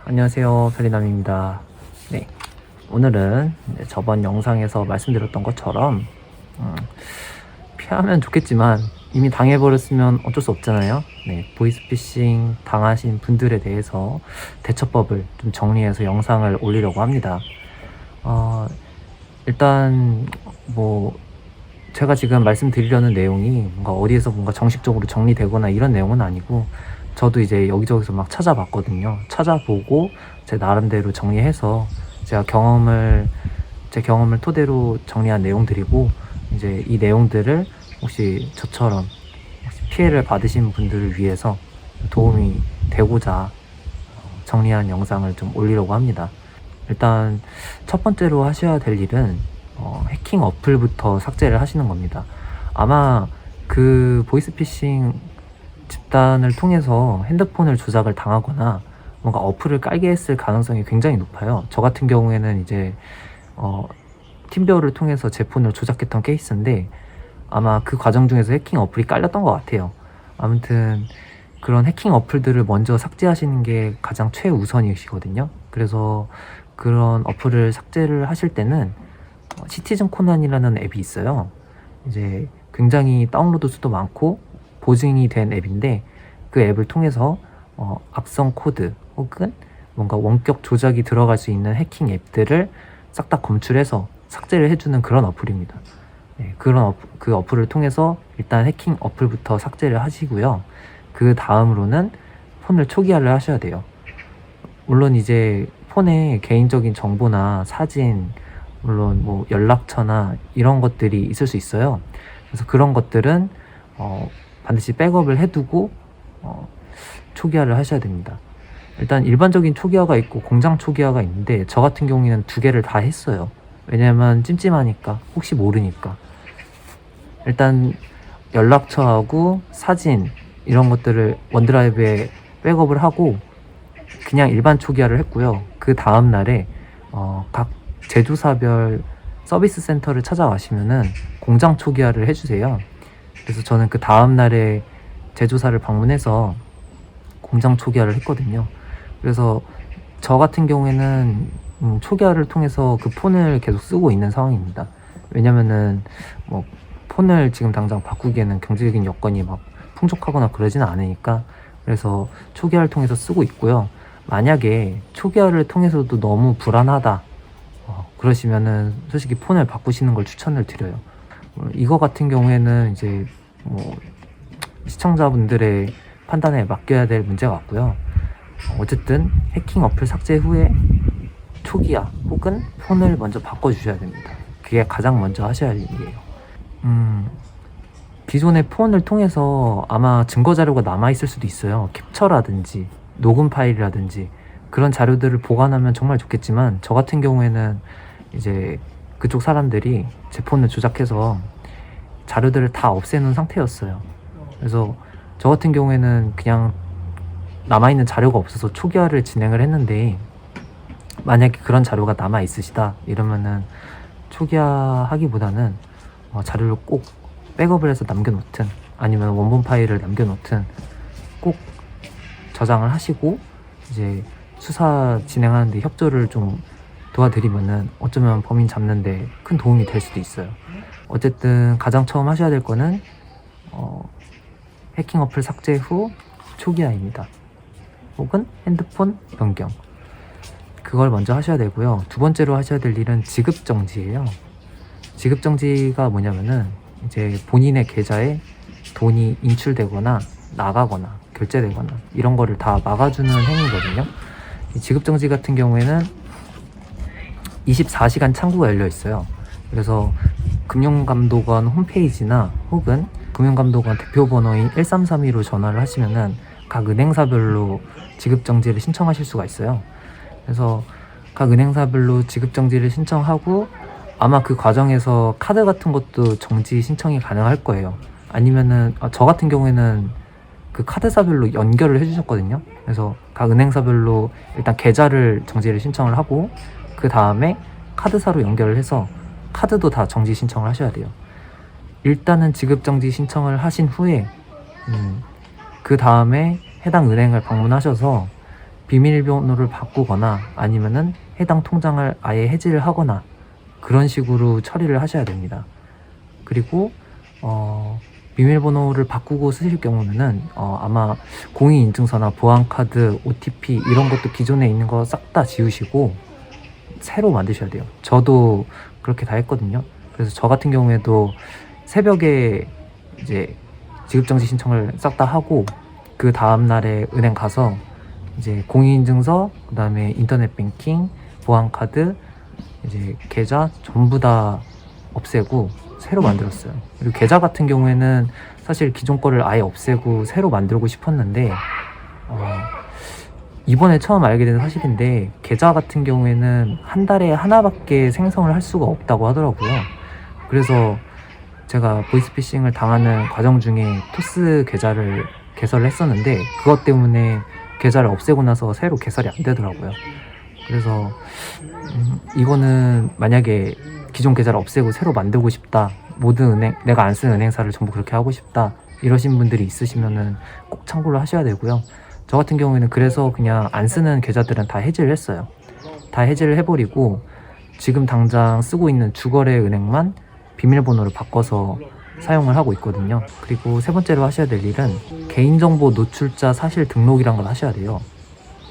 안녕하세요. 별리남입니다. 네, 오늘은 저번 영상에서 말씀드렸던 것처럼 피하면 좋겠지만 이미 당해버렸으면 어쩔 수 없잖아요. 네, 보이스피싱 당하신 분들에 대해서 대처법을 좀 정리해서 영상을 올리려고 합니다. 일단 제가 지금 말씀드리려는 내용이 뭔가 어디에서 뭔가 정식적으로 정리되거나 이런 내용은 아니고, 저도 이제 여기저기서 막 찾아봤거든요. 찾아보고 제 나름대로 정리해서 제 경험을 토대로 정리한 내용들이고, 이제 이 내용들을 혹시 저처럼 피해를 받으신 분들을 위해서 도움이 되고자 정리한 영상을 좀 올리려고 합니다. 일단 첫 번째로 하셔야 될 일은 해킹 어플부터 삭제를 하시는 겁니다. 아마 그 보이스피싱 집단을 통해서 핸드폰을 조작을 당하거나 뭔가 어플을 깔게 했을 가능성이 굉장히 높아요. 저 같은 경우에는 이제 팀베어를 통해서 제 폰을 조작했던 케이스인데, 아마 그 과정 중에서 해킹 어플이 깔렸던 것 같아요. 아무튼 그런 해킹 어플들을 먼저 삭제하시는 게 가장 최우선이시거든요. 그래서 그런 어플을 삭제를 하실 때는 시티즌 코난이라는 앱이 있어요. 이제 굉장히 다운로드 수도 많고 보증이 된 앱인데, 그 앱을 통해서 악성 코드 혹은 뭔가 원격 조작이 들어갈 수 있는 해킹 앱들을 싹 다 검출해서 삭제를 해주는 그런 어플입니다. 네, 그 어플을 통해서 일단 해킹 어플부터 삭제를 하시고요. 그 다음으로는 폰을 초기화를 하셔야 돼요. 물론 이제 폰에 개인적인 정보나 사진, 물론 연락처나 이런 것들이 있을 수 있어요. 그래서 그런 것들은 반드시 백업을 해두고 초기화를 하셔야 됩니다. 일단 일반적인 초기화가 있고 공장 초기화가 있는데, 저 같은 경우에는 두 개를 다 했어요. 왜냐면 찜찜하니까, 혹시 모르니까. 일단 연락처하고 사진 이런 것들을 원드라이브에 백업을 하고 그냥 일반 초기화를 했고요. 그 다음 날에 각 제조사별 서비스 센터를 찾아가시면은 공장 초기화를 해주세요. 그래서 저는 그 다음 날에 제조사를 방문해서 공장 초기화를 했거든요. 그래서 저 같은 경우에는 초기화를 통해서 그 폰을 계속 쓰고 있는 상황입니다. 왜냐면은 폰을 지금 당장 바꾸기에는 경제적인 여건이 막 풍족하거나 그러지는 않으니까, 그래서 초기화를 통해서 쓰고 있고요. 만약에 초기화를 통해서도 너무 불안하다 그러시면은 솔직히 폰을 바꾸시는 걸 추천을 드려요. 이거 같은 경우에는 이제 시청자분들의 판단에 맡겨야 될 문제가 같고요. 어쨌든 해킹 어플 삭제 후에 초기화 혹은 폰을 먼저 바꿔주셔야 됩니다. 그게 가장 먼저 하셔야 할 일이에요. 기존의 폰을 통해서 아마 증거 자료가 남아있을 수도 있어요. 캡처라든지 녹음 파일이라든지 그런 자료들을 보관하면 정말 좋겠지만, 저 같은 경우에는 이제 그쪽 사람들이 제 폰을 조작해서 자료들을 다 없애놓은 상태였어요. 그래서 저 같은 경우에는 그냥 남아있는 자료가 없어서 초기화를 진행을 했는데, 만약에 그런 자료가 남아있으시다 이러면은 초기화 하기보다는 자료를 꼭 백업을 해서 남겨놓든 아니면 원본 파일을 남겨놓든 꼭 저장을 하시고, 이제 수사 진행하는데 협조를 좀 도와드리면은 어쩌면 범인 잡는데 큰 도움이 될 수도 있어요. 어쨌든 가장 처음 하셔야 될 거는 해킹 어플 삭제 후 초기화입니다. 혹은 핸드폰 변경, 그걸 먼저 하셔야 되고요. 두 번째로 하셔야 될 일은 지급정지예요. 지급정지가 뭐냐면은 이제 본인의 계좌에 돈이 인출되거나 나가거나 결제되거나 이런 거를 다 막아주는 행위거든요. 이 지급정지 같은 경우에는 24시간 창구가 열려 있어요. 그래서 금융감독원 홈페이지나 혹은 금융감독원 대표번호인 1332로 전화를 하시면은 각 은행사별로 지급정지를 신청하실 수가 있어요. 그래서 각 은행사별로 지급정지를 신청하고, 아마 그 과정에서 카드 같은 것도 정지 신청이 가능할 거예요. 아니면은 저 같은 경우에는 그 카드사별로 연결을 해주셨거든요. 그래서 각 은행사별로 일단 계좌를 정지를 신청을 하고, 그 다음에 카드사로 연결을 해서 카드도 다 정지 신청을 하셔야 돼요. 일단은 지급정지 신청을 하신 후에 그 다음에 해당 은행을 방문하셔서 비밀번호를 바꾸거나 아니면은 해당 통장을 아예 해지를 하거나 그런 식으로 처리를 하셔야 됩니다. 그리고 비밀번호를 바꾸고 쓰실 경우는 아마 공인인증서나 보안카드, OTP 이런 것도 기존에 있는 거 싹 다 지우시고 새로 만드셔야 돼요. 저도 그렇게 다 했거든요. 그래서 저 같은 경우에도 새벽에 이제 지급정지 신청을 싹 다 하고 그 다음날에 은행 가서 이제 공인인증서, 그 다음에 인터넷 뱅킹, 보안카드, 이제 계좌 전부 다 없애고 새로 만들었어요. 그리고 계좌 같은 경우에는 사실 기존 거를 아예 없애고 새로 만들고 싶었는데 이번에 처음 알게 된 사실인데 계좌 같은 경우에는 한 달에 하나밖에 생성을 할 수가 없다고 하더라고요. 그래서 제가 보이스피싱을 당하는 과정 중에 토스 계좌를 개설을 했었는데 그것 때문에 계좌를 없애고 나서 새로 개설이 안 되더라고요. 그래서 이거는 만약에 기존 계좌를 없애고 새로 만들고 싶다, 모든 은행, 내가 안 쓰는 은행사를 전부 그렇게 하고 싶다 이러신 분들이 있으시면은 꼭 참고를 하셔야 되고요. 저 같은 경우에는 그래서 그냥 안 쓰는 계좌들은 다 해지를 했어요. 다 해지를 해버리고 지금 당장 쓰고 있는 주거래 은행만 비밀번호를 바꿔서 사용을 하고 있거든요. 그리고 세 번째로 하셔야 될 일은 개인정보 노출자 사실 등록이란 걸 하셔야 돼요.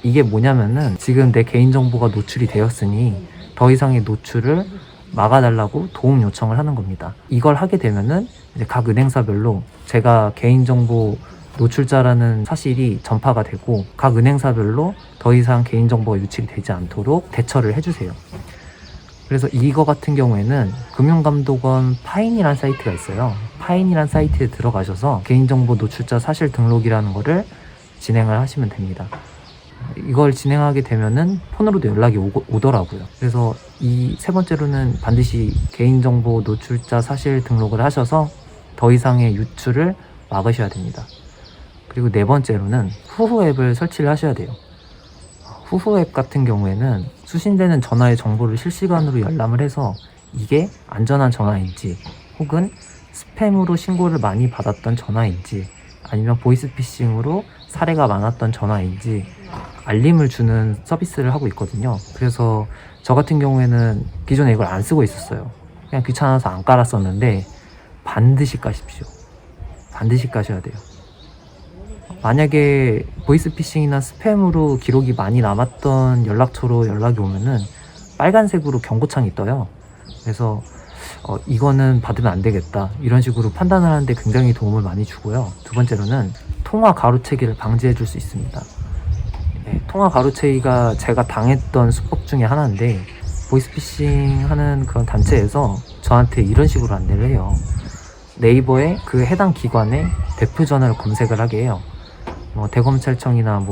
이게 뭐냐면은 지금 내 개인정보가 노출이 되었으니 더 이상의 노출을 막아달라고 도움 요청을 하는 겁니다. 이걸 하게 되면은 이제 각 은행사별로 제가 개인정보 노출자라는 사실이 전파가 되고 각 은행사별로 더 이상 개인정보가 유출이 되지 않도록 대처를 해주세요. 그래서 이거 같은 경우에는 금융감독원 파인이라는 사이트가 있어요. 파인이라는 사이트에 들어가셔서 개인정보 노출자 사실 등록이라는 거를 진행을 하시면 됩니다. 이걸 진행하게 되면은 폰으로도 연락이 오더라고요. 그래서 이 세 번째로는 반드시 개인정보 노출자 사실 등록을 하셔서 더 이상의 유출을 막으셔야 됩니다. 그리고 네 번째로는 후후 앱을 설치를 하셔야 돼요. 후후 앱 같은 경우에는 수신되는 전화의 정보를 실시간으로 열람을 해서 이게 안전한 전화인지 혹은 스팸으로 신고를 많이 받았던 전화인지 아니면 보이스피싱으로 사례가 많았던 전화인지 알림을 주는 서비스를 하고 있거든요. 그래서 저 같은 경우에는 기존에 이걸 안 쓰고 있었어요. 그냥 귀찮아서 안 깔았었는데 반드시 까십시오. 반드시 까셔야 돼요. 만약에 보이스피싱이나 스팸으로 기록이 많이 남았던 연락처로 연락이 오면은 빨간색으로 경고창이 떠요. 그래서 이거는 받으면 안 되겠다 이런 식으로 판단을 하는데 굉장히 도움을 많이 주고요. 두 번째로는 통화 가로채기를 방지해 줄 수 있습니다. 네, 통화 가로채기가 제가 당했던 수법 중에 하나인데 보이스피싱 하는 그런 단체에서 저한테 이런 식으로 안내를 해요. 네이버에 그 해당 기관의 대표 전화를 검색을 하게 해요. 대검찰청이나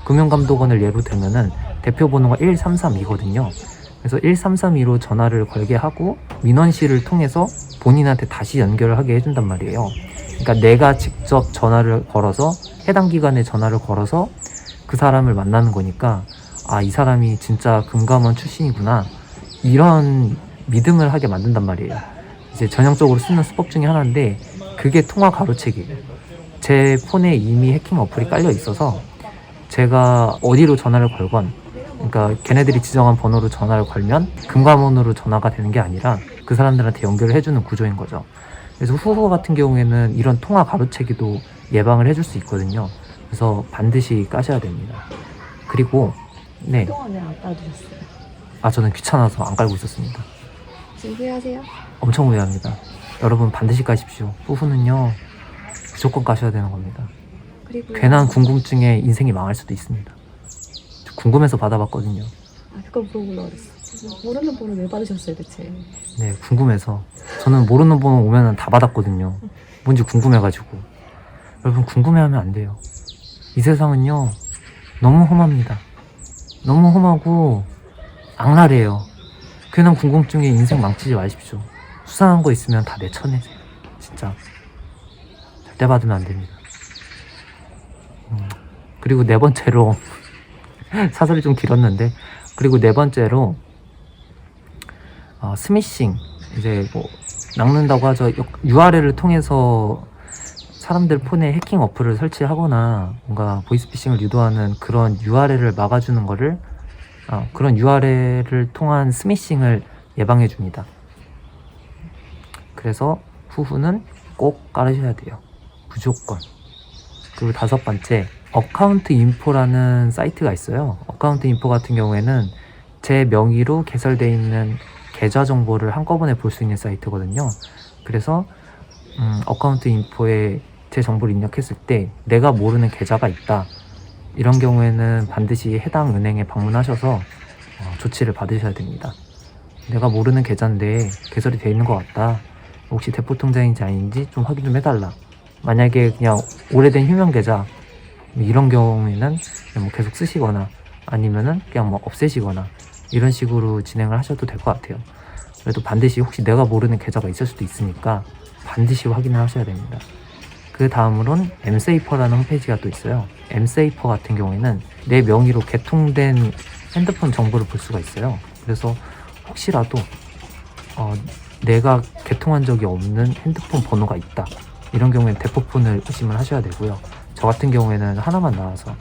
금융감독원을 예로 들면은 대표 번호가 1332거든요. 그래서 1332로 전화를 걸게 하고 민원실을 통해서 본인한테 다시 연결을 하게 해준단 말이에요. 그러니까 내가 직접 전화를 걸어서 해당 기관에 전화를 걸어서 그 사람을 만나는 거니까 이 사람이 진짜 금감원 출신이구나 이런 믿음을 하게 만든단 말이에요. 이제 전형적으로 쓰는 수법 중에 하나인데 그게 통화 가로채기예요. 제 폰에 이미 해킹 어플이 깔려 있어서 제가 어디로 전화를 걸건, 그러니까 걔네들이 지정한 번호로 전화를 걸면 금감원으로 전화가 되는 게 아니라 그 사람들한테 연결을 해주는 구조인 거죠. 그래서 후보 같은 경우에는 이런 통화 가로채기도 예방을 해줄 수 있거든요. 그래서 반드시 까셔야 됩니다. 그리고 네. 그동안 왜 안 깔아두셨어요? 저는 귀찮아서 안 깔고 있었습니다. 지금 후회하세요? 엄청 후회합니다. 여러분 반드시 까십시오. 후후는요 무조건 까셔야 되는 겁니다. 그리고 괜한 궁금증에 인생이 망할 수도 있습니다. 궁금해서 받아봤거든요. 그거 물어보려고 그랬어. 모르는 번호 왜 받으셨어요 대체? 네, 궁금해서. 저는 모르는 번호 오면은 다 받았거든요. 뭔지 궁금해가지고. 여러분 궁금해하면 안 돼요. 이 세상은요 너무 험합니다. 너무 험하고 악랄해요. 괜한 궁금증에 인생 망치지 마십시오. 수상한 거 있으면 다 내쳐내세요. 진짜 절대 받으면 안 됩니다. 그리고 네 번째로 사설이 좀 길었는데, 그리고 네 번째로 스미싱, 이제 뭐 낚는다고 하죠. URL을 통해서 사람들 폰에 해킹 어플을 설치하거나 뭔가 보이스피싱을 유도하는 그런 URL을 막아주는 거를 그런 URL을 통한 스미싱을 예방해 줍니다. 그래서 후후는 꼭 깔으셔야 돼요. 무조건. 그리고 5번째, 어카운트 인포라는 사이트가 있어요. 어카운트 인포 같은 경우에는 제 명의로 개설되어 있는 계좌 정보를 한꺼번에 볼 수 있는 사이트거든요. 그래서 어카운트 인포에 제 정보를 입력했을 때 내가 모르는 계좌가 있다, 이런 경우에는 반드시 해당 은행에 방문하셔서 조치를 받으셔야 됩니다. 내가 모르는 계좌인데 개설이 되어 있는 것 같다, 혹시 대포 통장인지 아닌지 좀 확인 좀 해달라. 만약에 그냥 오래된 휴면 계좌 이런 경우에는 뭐 계속 쓰시거나 아니면은 그냥 뭐 없애시거나 이런 식으로 진행을 하셔도 될 것 같아요. 그래도 반드시 혹시 내가 모르는 계좌가 있을 수도 있으니까 반드시 확인을 하셔야 됩니다. 그 다음으론 Msafer라는 홈페이지가 또 있어요. Msafer 같은 경우에는 내 명의로 개통된 핸드폰 정보를 볼 수가 있어요. 그래서 혹시라도 내가 개통한 적이 없는 핸드폰 번호가 있다, 이런 경우에는 대포폰을 의심을 하셔야 되고요. 저 같은 경우에는 하나만 나와서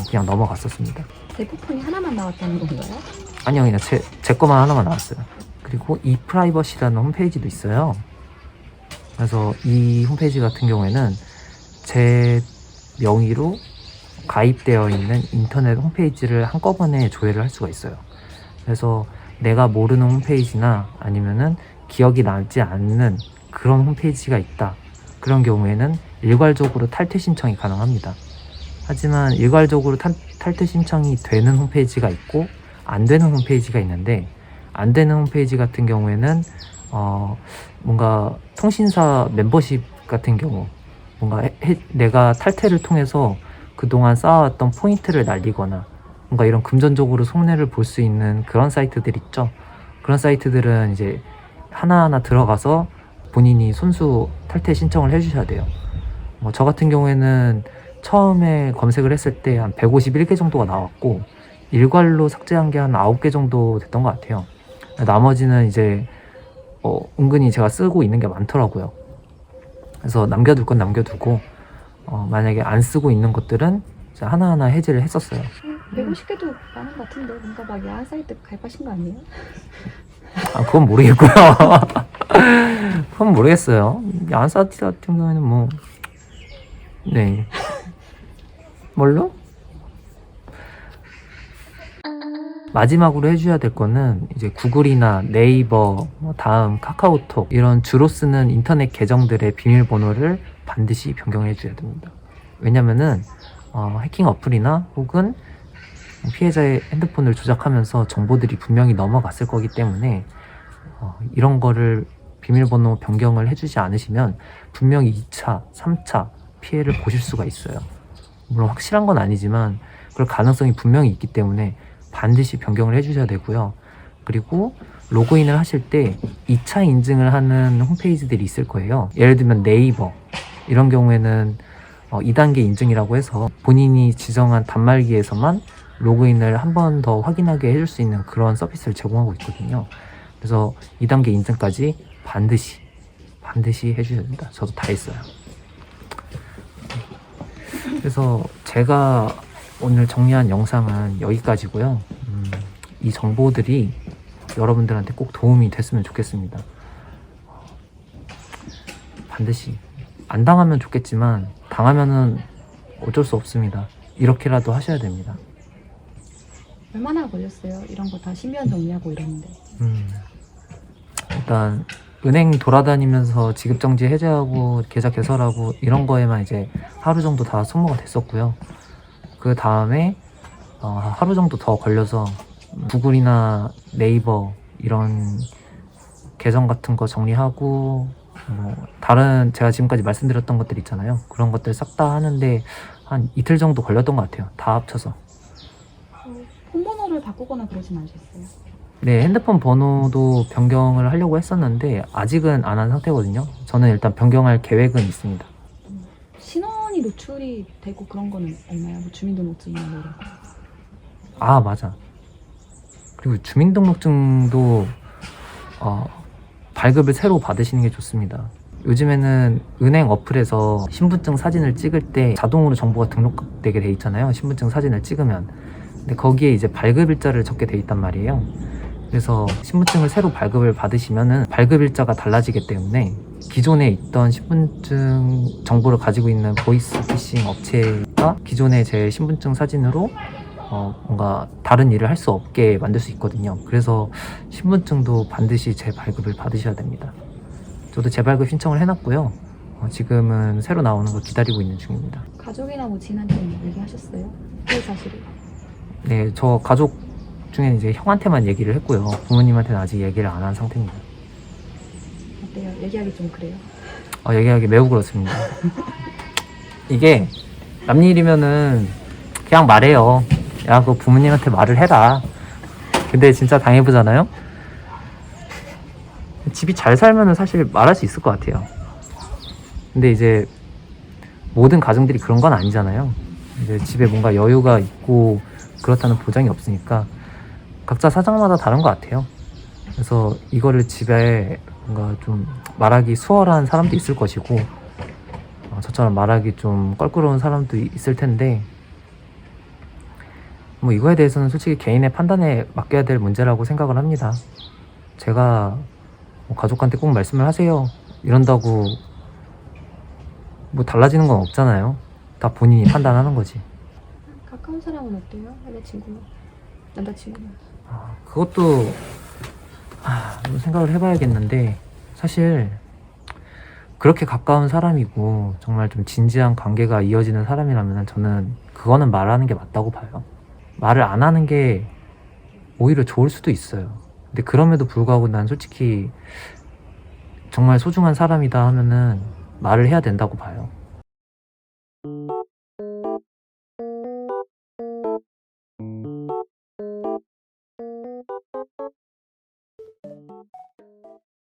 그냥 넘어갔었습니다. 대포폰이 하나만 나왔다는 건가요? 아니요, 그냥 제 거만 하나만 나왔어요. 그리고 ePrivacy라는 홈페이지도 있어요. 그래서 이 홈페이지 같은 경우에는 제 명의로 가입되어 있는 인터넷 홈페이지를 한꺼번에 조회를 할 수가 있어요. 그래서 내가 모르는 홈페이지나 아니면은 기억이 나지 않는 그런 홈페이지가 있다, 그런 경우에는 일괄적으로 탈퇴 신청이 가능합니다. 하지만 일괄적으로 탈퇴 신청이 되는 홈페이지가 있고 안 되는 홈페이지가 있는데, 안 되는 홈페이지 같은 경우에는 뭔가 통신사 멤버십 같은 경우, 뭔가 내가 탈퇴를 통해서 그동안 쌓아왔던 포인트를 날리거나 뭔가 이런 금전적으로 손해를 볼 수 있는 그런 사이트들 있죠. 그런 사이트들은 이제 하나하나 들어가서 본인이 손수 탈퇴 신청을 해주셔야 돼요. 뭐 저 같은 경우에는 처음에 검색을 했을 때 한 151개 정도가 나왔고 일괄로 삭제한 게 한 9개 정도 됐던 것 같아요. 나머지는 이제 은근히 제가 쓰고 있는 게 많더라고요. 그래서 남겨둘 건 남겨두고 만약에 안 쓰고 있는 것들은 이제 하나하나 해지를 했었어요. 150개도 많은 것 같은데 뭔가 막 야한 사이트 가입하신 거 아니에요? 그건 모르겠고요. 그건 모르겠어요. 야한 사이트 같은 경우에는 뭐 네, 뭘로? 마지막으로 해줘야 될 거는 이제 구글이나 네이버, 다음 카카오톡 이런 주로 쓰는 인터넷 계정들의 비밀번호를 반드시 변경해 줘야 됩니다. 왜냐면은 해킹 어플이나 혹은 피해자의 핸드폰을 조작하면서 정보들이 분명히 넘어갔을 거기 때문에 이런 거를 비밀번호 변경을 해주지 않으시면 분명히 2차, 3차 피해를 보실 수가 있어요. 물론 확실한 건 아니지만 그럴 가능성이 분명히 있기 때문에 반드시 변경을 해주셔야 되고요. 그리고 로그인을 하실 때 2차 인증을 하는 홈페이지들이 있을 거예요. 예를 들면 네이버 이런 경우에는 2단계 인증이라고 해서 본인이 지정한 단말기에서만 로그인을 한 번 더 확인하게 해줄 수 있는 그런 서비스를 제공하고 있거든요. 그래서 2단계 인증까지 반드시 해주셔야 됩니다. 저도 다 했어요. 그래서 제가 오늘 정리한 영상은 여기까지고요. 이 정보들이 여러분들한테 꼭 도움이 됐으면 좋겠습니다. 반드시 안 당하면 좋겠지만 당하면은 어쩔 수 없습니다. 이렇게라도 하셔야 됩니다. 얼마나 걸렸어요? 이런 거 다 신변 정리하고 이러는데. 일단 은행 돌아다니면서 지급정지 해제하고 계좌 개설하고 이런 거에만 이제 하루 정도 다 소모가 됐었고요. 그 다음에 하루 정도 더 걸려서 구글이나 네이버 이런 계정 같은 거 정리하고 뭐 다른 제가 지금까지 말씀드렸던 것들 있잖아요. 그런 것들 싹 다 하는데 한 이틀 정도 걸렸던 것 같아요. 다 합쳐서. 폰번호를 바꾸거나 그러진 않으셨어요? 네, 핸드폰 번호도 변경을 하려고 했었는데 아직은 안 한 상태거든요. 저는 일단 변경할 계획은 있습니다. 신원이 노출이 되고 그런 거는 없나요? 뭐 주민등록증이나 뭐 이런 거. 아, 맞아. 그리고 주민등록증도 발급을 새로 받으시는 게 좋습니다. 요즘에는 은행 어플에서 신분증 사진을 찍을 때 자동으로 정보가 등록되게 돼 있잖아요. 신분증 사진을 찍으면. 근데 거기에 이제 발급일자를 적게 돼 있단 말이에요. 그래서 신분증을 새로 발급을 받으시면은 발급일자가 달라지기 때문에 기존에 있던 신분증 정보를 가지고 있는 보이스피싱 업체가 기존의 제 신분증 사진으로 뭔가 다른 일을 할 수 없게 만들 수 있거든요. 그래서 신분증도 반드시 재발급을 받으셔야 됩니다. 저도 재발급 신청을 해놨고요. 지금은 새로 나오는 걸 기다리고 있는 중입니다. 가족이나 뭐 지인한테 얘기하셨어요? 그 사실을. 네, 저 가족 중에는 이제 형한테만 얘기를 했고요. 부모님한테는 아직 얘기를 안 한 상태입니다. 어때요? 얘기하기 좀 그래요. 얘기하기 매우 그렇습니다. 이게 남 일이면은 그냥 말해요. 야, 그거 부모님한테 말을 해라. 근데 진짜 당해보잖아요? 집이 잘 살면은 사실 말할 수 있을 것 같아요. 근데 이제 모든 가정들이 그런 건 아니잖아요. 이제 집에 뭔가 여유가 있고 그렇다는 보장이 없으니까 각자 사정마다 다른 것 같아요. 그래서 이거를 집에 뭔가 좀 말하기 수월한 사람도 있을 것이고 저처럼 말하기 좀 껄끄러운 사람도 있을 텐데 뭐 이거에 대해서는 솔직히 개인의 판단에 맡겨야 될 문제라고 생각을 합니다. 제가 뭐 가족한테 꼭 말씀을 하세요 이런다고 뭐 달라지는 건 없잖아요. 다 본인이 판단하는 거지. 가까운 사람은 어때요? 여자친구는? 남자친구는? 그것도 생각을 해봐야겠는데 사실 그렇게 가까운 사람이고 정말 좀 진지한 관계가 이어지는 사람이라면 저는 그거는 말하는 게 맞다고 봐요. 말을 안 하는 게 오히려 좋을 수도 있어요. 근데 그럼에도 불구하고 난 솔직히 정말 소중한 사람이다 하면은 말을 해야 된다고 봐요.